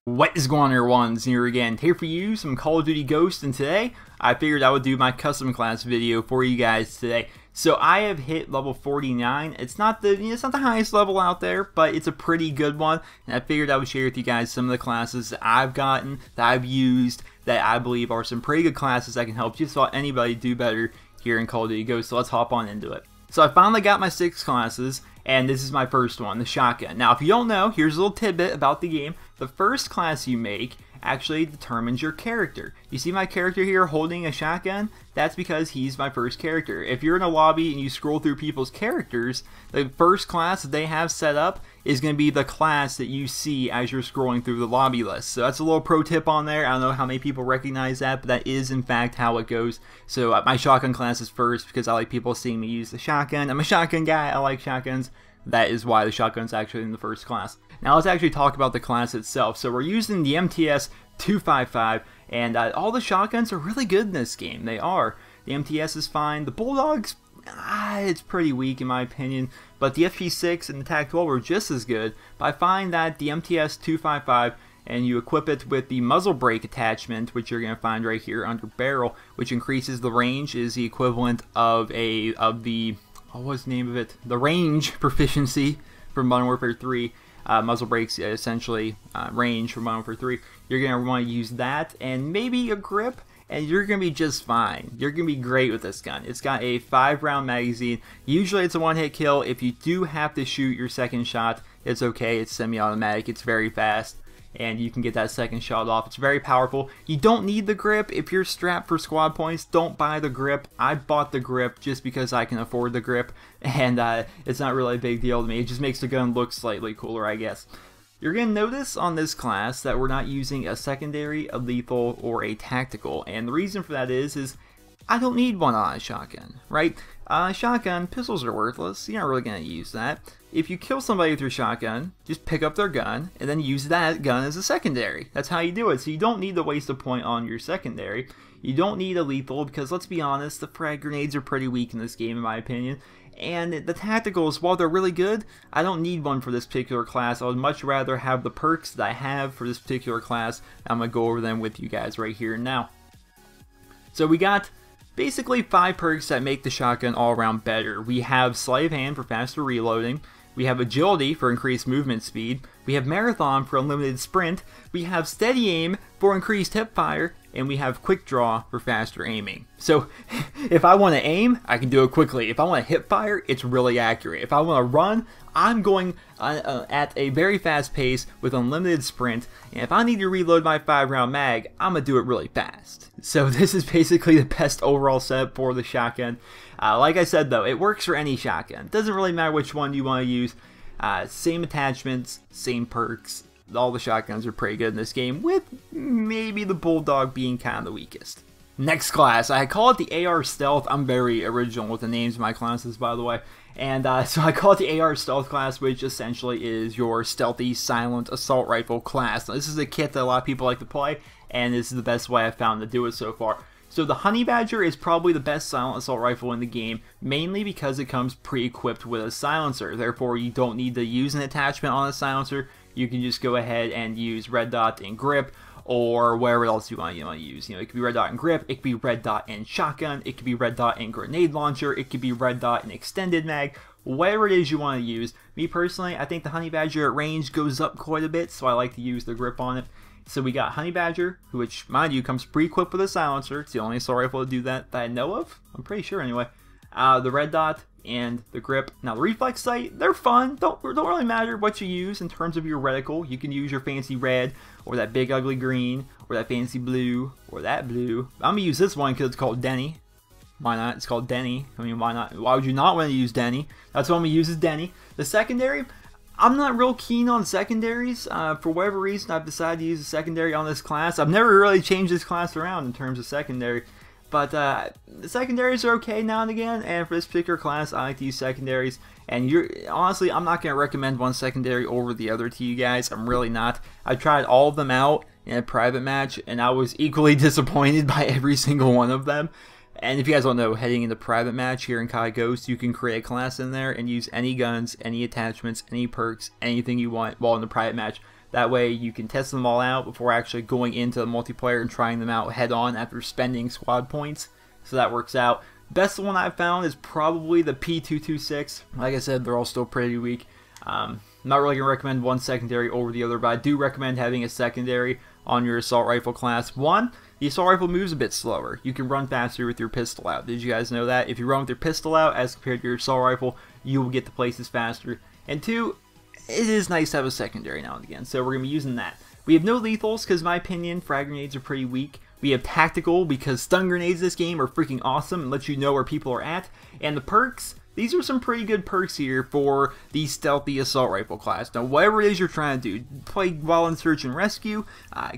What is going on, everyone? Here again, here for you, some Call of Duty Ghosts, and today I figured I would do my custom class video for you guys today. So I have hit level 49. It's not the highest level out there, but it's a pretty good one, and I figured I would share with you guys some of the classes that I've gotten, that I've used, that I believe are some pretty good classes that can help just about anybody do better here in Call of Duty Ghosts. So let's hop on into it. So I finally got my 6 classes, and this is my first one, the shotgun. Now, if you don't know, here's a little tidbit about the game. The first class you make actually determines your character. You see my character here holding a shotgun? That's because he's my first character. If you're in a lobby and you scroll through people's characters, the first class that they have set up is going to be the class that you see as you're scrolling through the lobby list. So that's a little pro tip on there. I don't know how many people recognize that, but that is in fact how it goes. So my shotgun class is first because I like people seeing me use the shotgun. I'm a shotgun guy. I like shotguns. That is why the shotgun's actually in the first class. Now let's actually talk about the class itself. So we're using the MTS 255, and all the shotguns are really good in this game. They are. The MTS is fine. The Bulldog's, it's pretty weak in my opinion, but the FP6 and the TAC-12 are just as good. But I find that the MTS 255, and you equip it with the muzzle brake attachment, which you're going to find right here under barrel, which increases the range, is the equivalent of the what was the name of it? The range proficiency from Modern Warfare 3. Muzzle brakes essentially range from Modern Warfare 3. You're going to want to use that and maybe a grip, and you're going to be just fine. You're going to be great with this gun. It's got a 5-round magazine. Usually it's a one-hit kill. If you do have to shoot your second shot, it's okay. It's semi-automatic. It's very fast, and you can get that second shot off. It's very powerful. You don't need the grip. If you're strapped for squad points, don't buy the grip. I bought the grip just because I can afford the grip, and it's not really a big deal to me. It just makes the gun look slightly cooler, I guess. You're going to notice on this class that we're not using a secondary, a lethal, or a tactical, and the reason for that is I don't need one on a shotgun, right? Shotgun, pistols are worthless. You're not really going to use that. If you kill somebody with your shotgun, just pick up their gun and then use that gun as a secondary. That's how you do it. So you don't need to waste a point on your secondary. You don't need a lethal because, let's be honest, the frag grenades are pretty weak in this game in my opinion. And the tacticals, while they're really good, I don't need one for this particular class. I would much rather have the perks that I have for this particular class. I'm going to go over them with you guys right here and now. So we got basically 5 perks that make the shotgun all around better. We have Sleight of Hand for faster reloading. We have Agility for increased movement speed. We have Marathon for unlimited sprint. We have Steady Aim for increased hip fire. And we have Quick Draw for faster aiming. So if I want to aim, I can do it quickly. If I want to hip fire, it's really accurate. If I want to run, I'm going at a very fast pace with unlimited sprint. And if I need to reload my 5-round mag, I'm going to do it really fast. So this is basically the best overall setup for the shotgun. Like I said though, it works for any shotgun. It doesn't really matter which one you want to use. Same attachments, same perks. All the shotguns are pretty good in this game, with maybe the Bulldog being kind of the weakest. Next class, I call it the AR Stealth. I'm very original with the names of my classes, by the way. And so I call it the AR Stealth class, which essentially is your stealthy, silent assault rifle class. Now, this is a kit that a lot of people like to play, and this is the best way I've found to do it so far. So the Honey Badger is probably the best silent assault rifle in the game, mainly because it comes pre-equipped with a silencer. Therefore, you don't need to use an attachment on a silencer. You can just go ahead and use red dot and grip, or whatever else you want to use. You know, it could be red dot and grip, it could be red dot and shotgun, it could be red dot and grenade launcher, it could be red dot and extended mag, whatever it is you want to use. Me personally, I think the Honey Badger at range goes up quite a bit, so I like to use the grip on it. So we got Honey Badger, which, mind you, comes pre-equipped with a silencer. It's the only assault rifle to do that I know of. I'm pretty sure anyway. The red dot and the grip. Now the reflex sight, they're fun. Don't really matter what you use in terms of your reticle. You can use your fancy red, or that big ugly green, or that fancy blue, or that blue. I'm gonna use this one because it's called Denny. Why not? It's called Denny. I mean, why not? Why would you not want to use Denny? That's what I'm gonna use is Denny. The secondary, I'm not real keen on secondaries. For whatever reason, I've decided to use a secondary on this class. I've never really changed this class around in terms of secondary. But the secondaries are okay now and again, and for this particular class, I like to use secondaries. And honestly, I'm not going to recommend one secondary over the other to you guys. I'm really not. I tried all of them out in a private match, and I was equally disappointed by every single one of them. And if you guys don't know, heading into private match here in COD Ghosts, you can create a class in there and use any guns, any attachments, any perks, anything you want while in the private match. That way you can test them all out before actually going into the multiplayer and trying them out head on after spending squad points. So that works out. Best one I've found is probably the P226. Like I said, they're all still pretty weak. I'm not really going to recommend one secondary over the other, but I do recommend having a secondary on your assault rifle class. One, the assault rifle moves a bit slower. You can run faster with your pistol out. Did you guys know that? If you run with your pistol out as compared to your assault rifle, you will get to places faster. And two, it is nice to have a secondary now and again, so we're going to be using that. We have no lethals because, in my opinion, frag grenades are pretty weak. We have tactical because stun grenades this game are freaking awesome and let you know where people are at. And the perks, these are some pretty good perks here for the stealthy assault rifle class. Now, whatever it is you're trying to do, play well in search and rescue,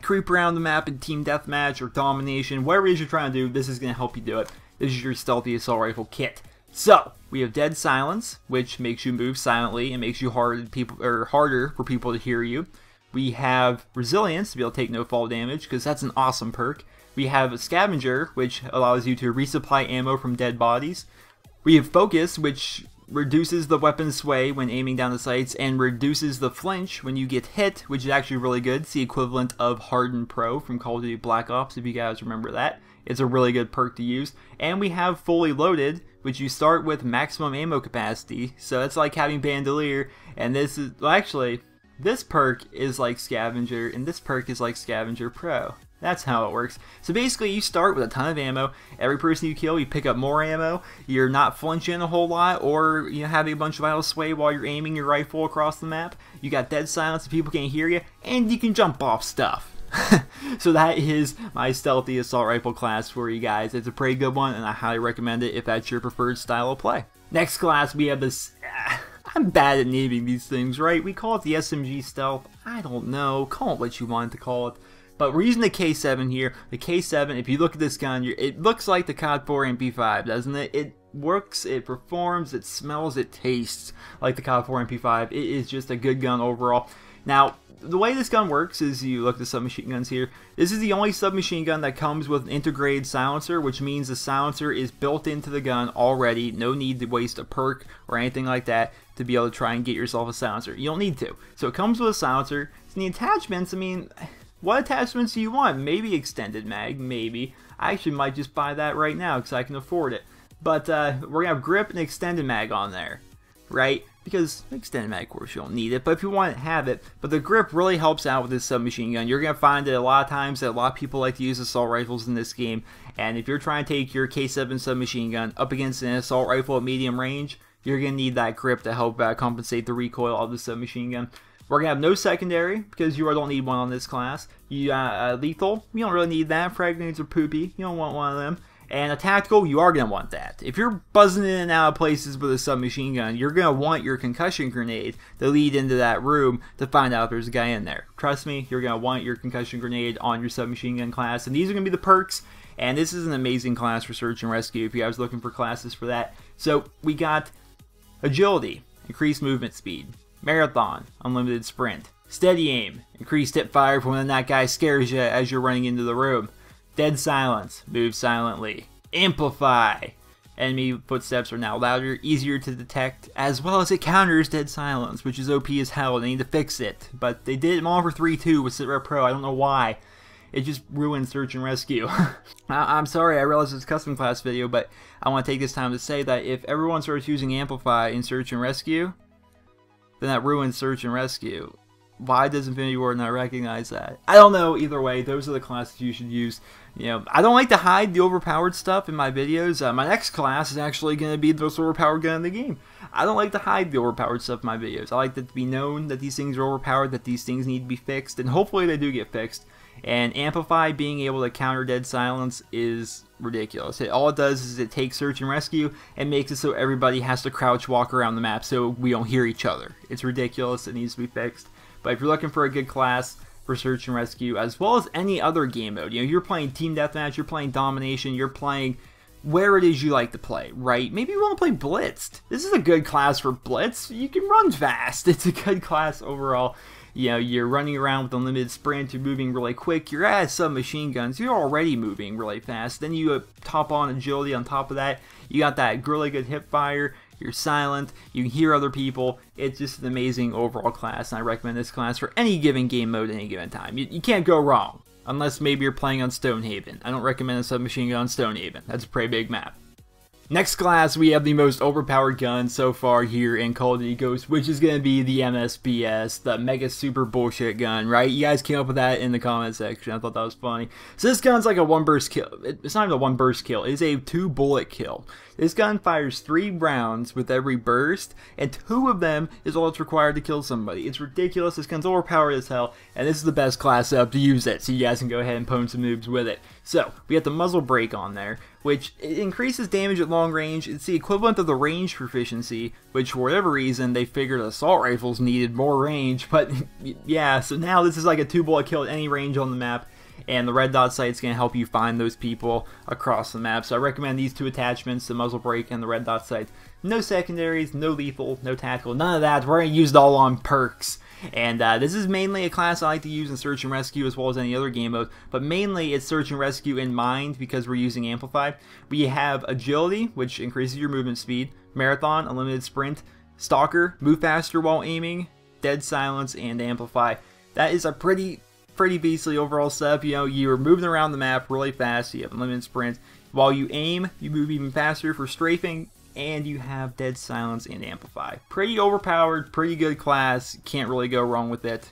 creep around the map in team deathmatch or domination, whatever it is you're trying to do, this is going to help you do it. This is your stealthy assault rifle kit. So, we have Dead Silence, which makes you move silently and makes you harder for people to hear you. We have Resilience to be able to take no fall damage, because that's an awesome perk. We have a Scavenger, which allows you to resupply ammo from dead bodies. We have Focus, which reduces the weapon sway when aiming down the sights and reduces the flinch when you get hit, which is actually really good. It's the equivalent of Hardened Pro from Call of Duty Black Ops, if you guys remember that. It's a really good perk to use. And we have Fully Loaded, which you start with maximum ammo capacity. So it's like having Bandolier, and this is, well, actually, this perk is like Scavenger, and this perk is like Scavenger Pro. That's how it works. So basically, you start with a ton of ammo. Every person you kill, you pick up more ammo. You're not flinching a whole lot, or having a bunch of idle sway while you're aiming your rifle across the map. You got Dead Silence, so people can't hear you, and you can jump off stuff. So that is my stealthy assault rifle class for you guys. It's a pretty good one, and I highly recommend it if that's your preferred style of play. Next class, we have this. I'm bad at naming these things, right? We call it the Smg Stealth. I don't know. Call it what you want to call it. But we're using the K7 here. The K7, if you look at this gun, it looks like the COD 4 MP5, doesn't it? It works, it performs, it smells, it tastes like the COD 4 MP5. It is just a good gun overall. Now, the way this gun works is you look at the submachine guns here. This is the only submachine gun that comes with an integrated silencer, which means the silencer is built into the gun already. No need to waste a perk or anything like that to be able to try and get yourself a silencer. You don't need to. So it comes with a silencer. And the attachments, I mean, what attachments do you want? Maybe extended mag, maybe. I actually might just buy that right now because I can afford it. But we're going to have grip and extended mag on there, right? Because extended mag, of course, you don't need it, but if you want to have it. But the grip really helps out with this submachine gun. You're going to find that a lot of times that a lot of people like to use assault rifles in this game. And if you're trying to take your K7 submachine gun up against an assault rifle at medium range, you're going to need that grip to help compensate the recoil of the submachine gun. We're going to have no secondary, because you don't need one on this class. You got lethal, you don't really need that. Frag grenades are poopy, you don't want one of them. And a tactical, you are going to want that. If you're buzzing in and out of places with a submachine gun, you're going to want your concussion grenade to lead into that room to find out if there's a guy in there. Trust me, you're going to want your concussion grenade on your submachine gun class. And these are going to be the perks. And this is an amazing class for search and rescue if you guys are looking for classes for that. So we got agility, increased movement speed. Marathon, unlimited sprint. Steady aim, increased hip fire for when that guy scares you as you're running into the room. Dead silence, move silently. Amplify, enemy footsteps are now louder, easier to detect, as well as it counters dead silence, which is OP as hell. They need to fix it, but they did it all for 3.2 with SitRep Pro. I don't know why. It just ruined search and rescue. I'm sorry, I realize it's a custom class video, but I want to take this time to say that if everyone starts using Amplify in search and rescue, then that ruins search and rescue. Why does Infinity Ward not recognize that? I don't know. Either way, those are the classes you should use. I don't like to hide the overpowered stuff in my videos. My next class is actually going to be the most overpowered gun in the game. I don't like to hide the overpowered stuff in my videos. I like it to be known that these things are overpowered, that these things need to be fixed, and hopefully they do get fixed. And Amplify being able to counter dead silence is ridiculous. All it does is it takes search and rescue and makes it so everybody has to crouch walk around the map so we don't hear each other. It's ridiculous. It needs to be fixed. But if you're looking for a good class for search and rescue, as well as any other game mode, you're playing team deathmatch, you're playing domination, you're playing where it is you like to play, right? Maybe you want to play Blitzed. This is a good class for Blitz. You can run fast. It's a good class overall. you know, you're running around with unlimited sprint, you're moving really quick, you're at submachine guns, you're already moving really fast. Then you top on agility on top of that. You got that really good hip fire. You're silent, you can hear other people. It's just an amazing overall class, and I recommend this class for any given game mode at any given time. You can't go wrong, unless maybe you're playing on Stonehaven. I don't recommend a submachine gun on Stonehaven. That's a pretty big map. Next class, we have the most overpowered gun so far here in Call of Duty Ghosts, which is going to be the MSBS, the Mega Super Bullshit Gun, right? You guys came up with that in the comment section. I thought that was funny. So this gun's like a one-burst kill. It's not even a one-burst kill. It is a two-bullet kill. This gun fires 3 rounds with every burst, and 2 of them is all it's required to kill somebody. It's ridiculous. This gun's overpowered as hell, and this is the best class up to use it, so you guys can go ahead and pwn some noobs with it. So, we got the muzzle brake on there, which it increases damage at long range. It's the equivalent of the range proficiency, which for whatever reason they figured assault rifles needed more range, but yeah, so now this is like a 2-bullet kill at any range on the map. And the red dot sight is going to help you find those people across the map. So I recommend these 2 attachments, the muzzle brake and the red dot sight. No secondaries, no lethal, no tactical, none of that. We're going to use it all on perks. And this is mainly a class I like to use in Search and Rescue as well as any other game mode. But mainly it's Search and Rescue in mind because we're using Amplify. We have Agility, which increases your movement speed. Marathon, Unlimited Sprint. Stalker, move faster while aiming. Dead Silence, and Amplify. That is a pretty beastly overall setup. You know, you're moving around the map really fast, you have unlimited sprint. While you aim, you move even faster for strafing, and you have Dead Silence and Amplify. Pretty overpowered, pretty good class, can't really go wrong with it.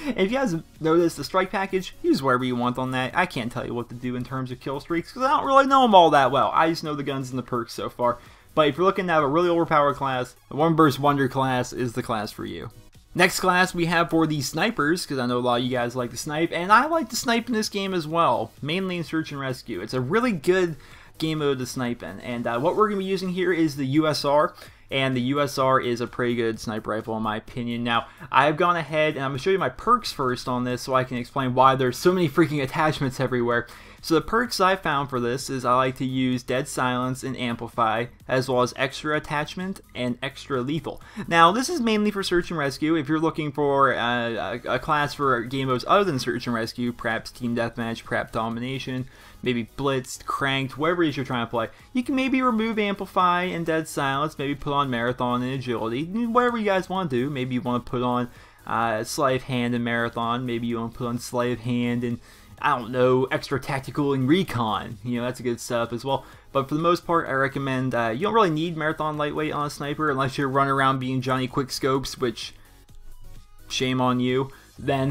And if you guys noticed, the strike package, use whatever you want on that. I can't tell you what to do in terms of kill streaks, because I don't really know them all that well. I just know the guns and the perks so far. But if you're looking to have a really overpowered class, the One Burst Wonder class is the class for you. Next class we have for the snipers, because I know a lot of you guys like to snipe, and I like to snipe in this game as well, mainly in Search and Rescue. It's a really good game mode to snipe in, and what we're going to be using here is the USR, and the USR is a pretty good sniper rifle in my opinion. Now, I've gone ahead and I'm going to show you my perks first on this so I can explain why there's so many freaking attachments everywhere. So the perks I found for this is I like to use Dead Silence and Amplify, as well as Extra Attachment and Extra Lethal. Now, this is mainly for Search and Rescue. If you're looking for a class for game modes other than Search and Rescue, perhaps Team Deathmatch, perhaps Domination, maybe Blitzed, Cranked, whatever it is you're trying to play, you can maybe remove Amplify and Dead Silence, maybe put on Marathon and Agility, whatever you guys want to do. Maybe you want to put on Sleight of Hand and Marathon, maybe you want to put on Sleight of Hand and I don't know, Extra Tactical and Recon. You know, that's a good setup as well. But for the most part, I recommend, you don't really need Marathon Lightweight on a sniper unless you're running around being Johnny Quickscopes, which, shame on you. Then,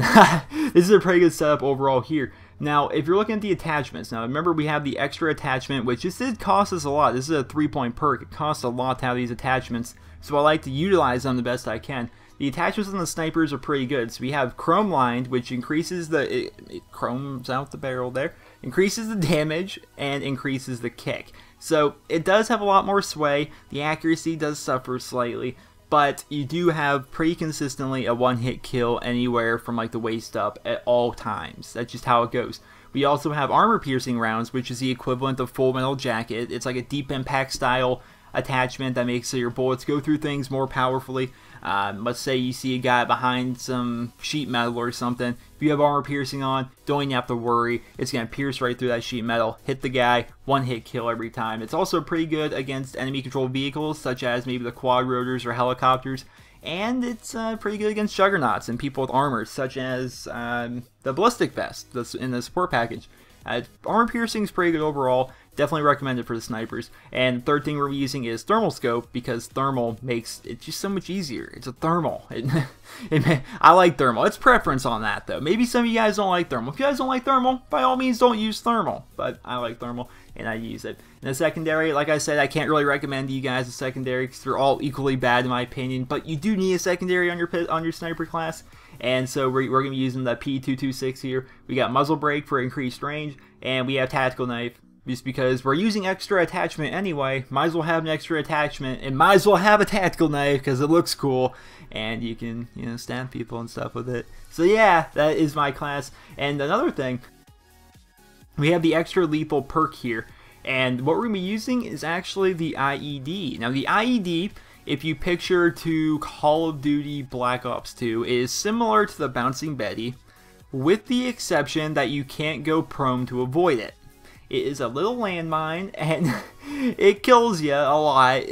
this is a pretty good setup overall here. Now, if you're looking at the attachments, now remember we have the Extra Attachment, which this did cost us a lot. This is a 3-point perk. It costs a lot to have these attachments, so I like to utilize them the best I can. The attachments on the snipers are pretty good. So we have Chrome Lined, which increases the, it chromes out the barrel there, increases the damage, and increases the kick. So it does have a lot more sway. The accuracy does suffer slightly, but you do have pretty consistently a one-hit kill anywhere from like the waist up at all times. That's just how it goes. We also have Armor Piercing Rounds, which is the equivalent of Full Metal Jacket. It's like a deep impact style attachment that makes your bullets go through things more powerfully. Let's say you see a guy behind some sheet metal or something. If you have armor piercing on, don't even have to worry. It's going to pierce right through that sheet metal, hit the guy, one-hit kill every time. It's also pretty good against enemy-controlled vehicles, such as maybe the quad rotors or helicopters. And it's pretty good against juggernauts and people with armor, such as the ballistic vest that's in the support package. Armor piercing is pretty good overall. Definitely recommend it for the snipers. And third thing we're using is thermal scope, because thermal makes it just so much easier. It's a thermal. I like thermal. It's preference on that though. Maybe some of you guys don't like thermal. If you guys don't like thermal, by all means don't use thermal. But I like thermal and I use it. And the secondary, like I said, I can't really recommend to you guys a secondary because they're all equally bad in my opinion. But you do need a secondary on your sniper class. And so we're going to be using the P226 here. We got muzzle brake for increased range, and we have tactical knife. Just because we're using extra attachment anyway, might as well have an extra attachment, and might as well have a tactical knife because it looks cool, and you can, you know, stab people and stuff with it. So yeah, that is my class. And another thing, we have the extra lethal perk here, and what we're going to be using is actually the IED. Now the IED if you picture to Call of Duty Black Ops 2, it is similar to the Bouncing Betty, with the exception that you can't go prone to avoid it. It is a little landmine, and it kills you a lot.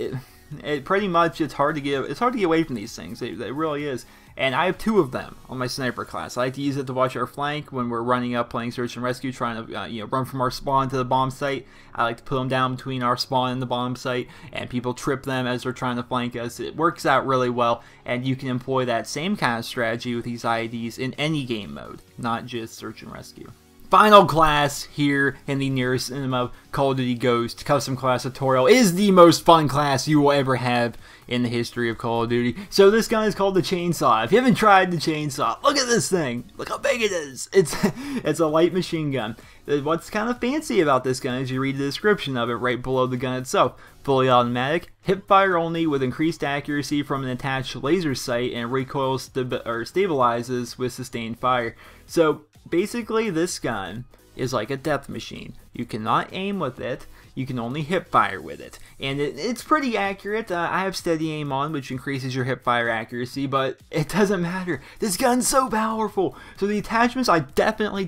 It pretty much, it's hard to get away from these things. It really is. And I have 2 of them on my sniper class. I like to use it to watch our flank when we're running up playing search and rescue, trying to run from our spawn to the bomb site. I like to put them down between our spawn and the bomb site, and people trip them as they're trying to flank us. It works out really well, and you can employ that same kind of strategy with these IEDs in any game mode, not just search and rescue. Final class here in the NerosCinema Call of Duty Ghosts custom class tutorial is the most fun class you will ever have in the history of Call of Duty. So this gun is called the Chainsaw. If you haven't tried the Chainsaw, look at this thing. Look how big it is. It's a light machine gun. What's kind of fancy about this gun is you read the description of it right below the gun itself. Fully automatic, hip fire only with increased accuracy from an attached laser sight, and recoil stabilizes with sustained fire. So basically, this gun is like a death machine. You cannot aim with it, you can only hip fire with it. And it's pretty accurate. I have steady aim on, which increases your hip fire accuracy, but it doesn't matter. This gun's so powerful. So the attachments I definitely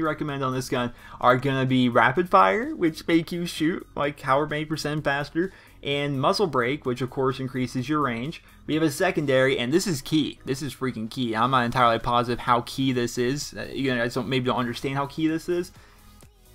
recommend on this gun are gonna be rapid fire, which make you shoot like however many % faster, and muzzle brake, which of course increases your range. We have a secondary, and this is key. This is freaking key. I'm not entirely positive how key this is. You guys maybe don't understand how key this is.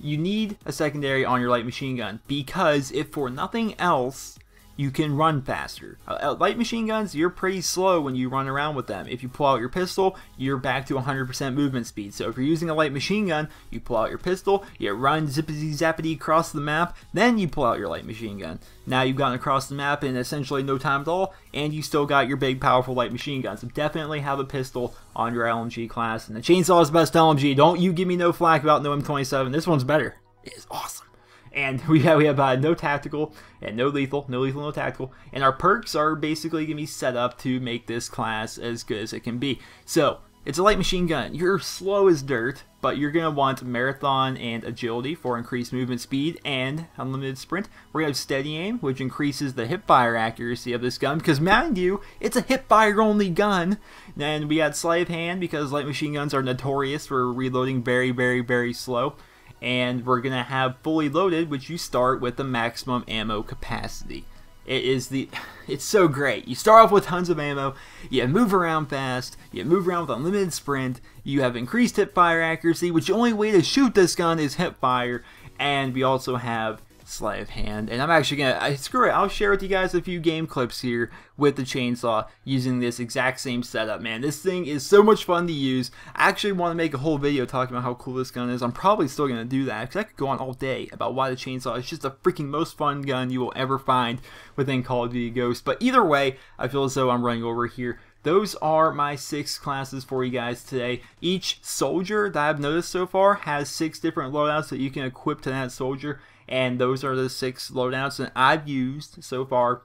You need a secondary on your light machine gun, because if for nothing else, you can run faster. Light machine guns, you're pretty slow when you run around with them. If you pull out your pistol, you're back to 100% movement speed. So if you're using a light machine gun, you pull out your pistol, you run zippity zappity across the map, then you pull out your light machine gun. Now you've gotten across the map in essentially no time at all, and you still got your big powerful light machine gun. So definitely have a pistol on your LMG class. And the Chainsaw is the best LMG. Don't you give me no flack about no M27. This one's better. It is awesome. And we have no tactical and no lethal, no tactical. And our perks are basically going to be set up to make this class as good as it can be. So, it's a light machine gun. You're slow as dirt, but you're going to want marathon and agility for increased movement speed and unlimited sprint. We're going to have steady aim, which increases the hip fire accuracy of this gun, because mind you, it's a hip fire only gun. Then we got sleight of hand, because light machine guns are notorious for reloading very slow. And we're going to have fully loaded, which you start with the maximum ammo capacity. It's so great. You start off with tons of ammo, you move around fast, you move around with unlimited sprint, you have increased hip fire accuracy, which the only way to shoot this gun is hip fire, and we also have sleight of hand. And I'm actually gonna, screw it, I'll share with you guys a few game clips here with the Chainsaw using this exact same setup. Man, this thing is so much fun to use. I actually want to make a whole video talking about how cool this gun is. I'm probably still gonna do that, because I could go on all day about why the Chainsaw is just the freaking most fun gun you will ever find within Call of Duty Ghosts. But either way, I feel as though I'm running over here. Those are my 6 classes for you guys today. Each soldier that I've noticed so far has 6 different loadouts that you can equip to that soldier. And those are the 6 loadouts that I've used so far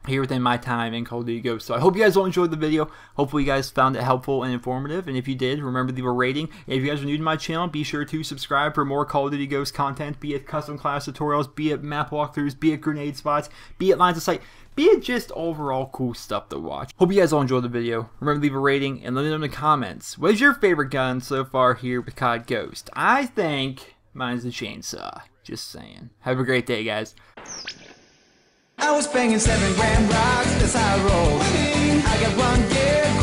here within my time in Call of Duty Ghosts. So I hope you guys all enjoyed the video. Hopefully you guys found it helpful and informative. And if you did, remember to leave a rating. And if you guys are new to my channel, be sure to subscribe for more Call of Duty Ghosts content, be it custom class tutorials, be it map walkthroughs, be it grenade spots, be it lines of sight, be it just overall cool stuff to watch. Hope you guys all enjoyed the video. Remember to leave a rating and let me know in the comments. What is your favorite gun so far here with COD Ghosts? I think mine's the Chainsaw. Just saying. Have a great day, guys. I was banging 7 gram rocks, that's how I roll. I got one gear.